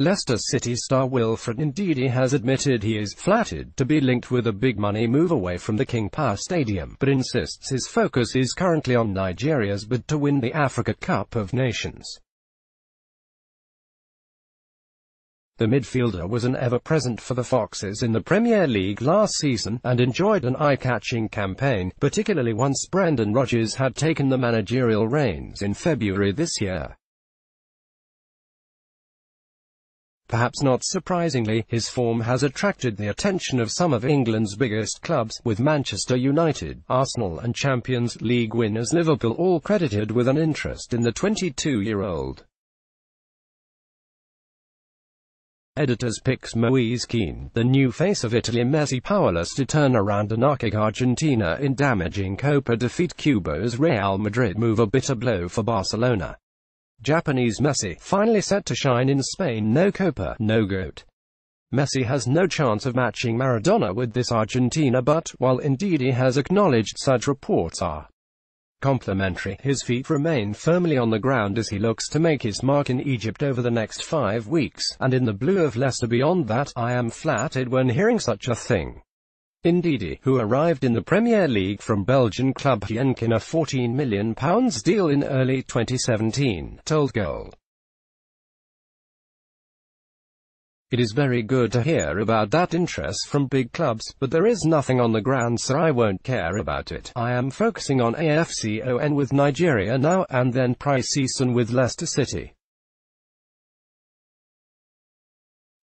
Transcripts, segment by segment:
Leicester City star Wilfred Ndidi has admitted he is flattered to be linked with a big money move away from the King Power Stadium, but insists his focus is currently on Nigeria's bid to win the Africa Cup of Nations. The midfielder was an ever-present for the Foxes in the Premier League last season, and enjoyed an eye-catching campaign, particularly once Brendan Rodgers had taken the managerial reins in February this year. Perhaps not surprisingly, his form has attracted the attention of some of England's biggest clubs, with Manchester United, Arsenal and Champions League winners Liverpool all credited with an interest in the 22-year-old. Editors picks Moise Kean, the new face of Italy. Messi powerless to turn around anarchic Argentina in damaging Copa defeat. Cuba's Real Madrid move a bitter blow for Barcelona. Japanese Messi, finally set to shine in Spain. No Copa, no GOAT. Messi has no chance of matching Maradona with this Argentina, but, while Ndidi has acknowledged such reports are complimentary, his feet remain firmly on the ground as he looks to make his mark in Egypt over the next 5 weeks, and in the blue of Leicester. Beyond that, I am flattered when hearing such a thing. Ndidi, who arrived in the Premier League from Belgian club Genk in a £14 million deal in early 2017, told Goal. It is very good to hear about that interest from big clubs, but there is nothing on the ground, so I won't care about it. I am focusing on AFCON with Nigeria now, and then pre-season with Leicester City.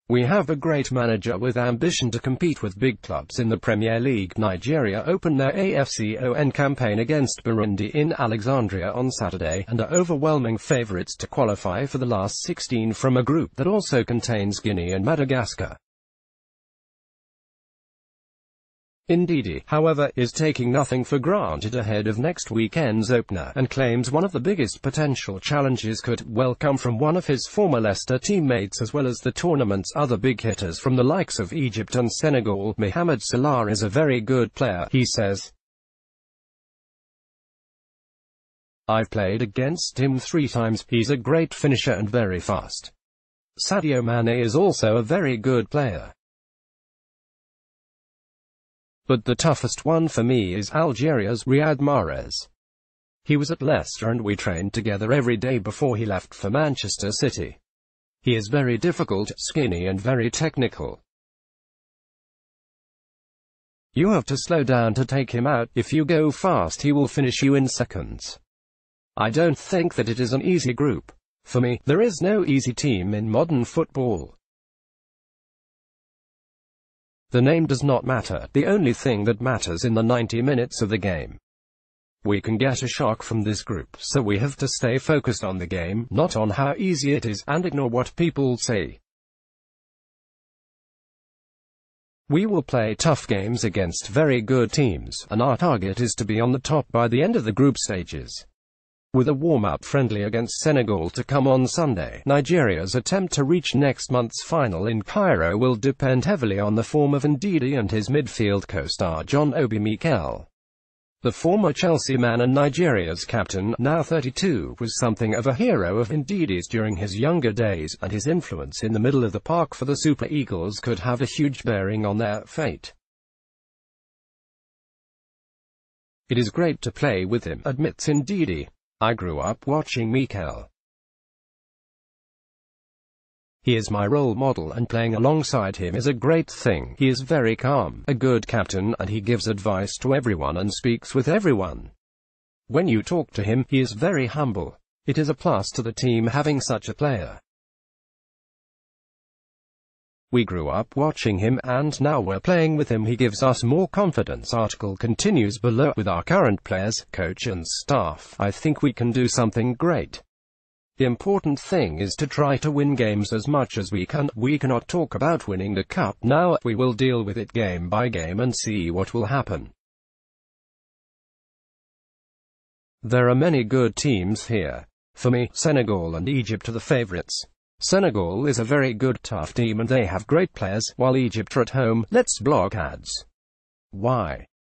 We have a great manager with ambition to compete with big clubs in the Premier League. Nigeria open their AFCON campaign against Burundi in Alexandria on Saturday, and are overwhelming favourites to qualify for the last 16 from a group that also contains Guinea and Madagascar. Ndidi, however, is taking nothing for granted ahead of next weekend's opener, and claims one of the biggest potential challenges could well come from one of his former Leicester teammates, as well as the tournament's other big hitters from the likes of Egypt and Senegal. Mohamed Salah is a very good player, he says. I've played against him 3 times, he's a great finisher and very fast. Sadio Mane is also a very good player. But the toughest one for me is Algeria's Riyad Mahrez. He was at Leicester and we trained together every day before he left for Manchester City. He is very difficult, skinny and very technical. You have to slow down to take him out. If you go fast he will finish you in seconds. I don't think that it is an easy group. For me, there is no easy team in modern football. The name does not matter, the only thing that matters in the 90 minutes of the game. We can get a shock from this group, so we have to stay focused on the game, not on how easy it is, and ignore what people say. We will play tough games against very good teams, and our target is to be on the top by the end of the group stages. With a warm-up friendly against Senegal to come on Sunday, Nigeria's attempt to reach next month's final in Cairo will depend heavily on the form of Ndidi and his midfield co-star John Obi Mikel. The former Chelsea man and Nigeria's captain, now 32, was something of a hero of Ndidi's during his younger days, and his influence in the middle of the park for the Super Eagles could have a huge bearing on their fate. It is great to play with him, admits Ndidi. I grew up watching Mikel. He is my role model, and playing alongside him is a great thing. He is very calm, a good captain, and he gives advice to everyone and speaks with everyone. When you talk to him, he is very humble. It is a plus to the team having such a player. We grew up watching him, and now we're playing with him. He gives us more confidence. Article continues below. With our current players, coach and staff, I think we can do something great. The important thing is to try to win games as much as we can. We cannot talk about winning the cup now. We will deal with it game by game and see what will happen. There are many good teams here. For me, Senegal and Egypt are the favorites. Senegal is a very good, tough team and they have great players, while Egypt are at home. Let's block ads. Why?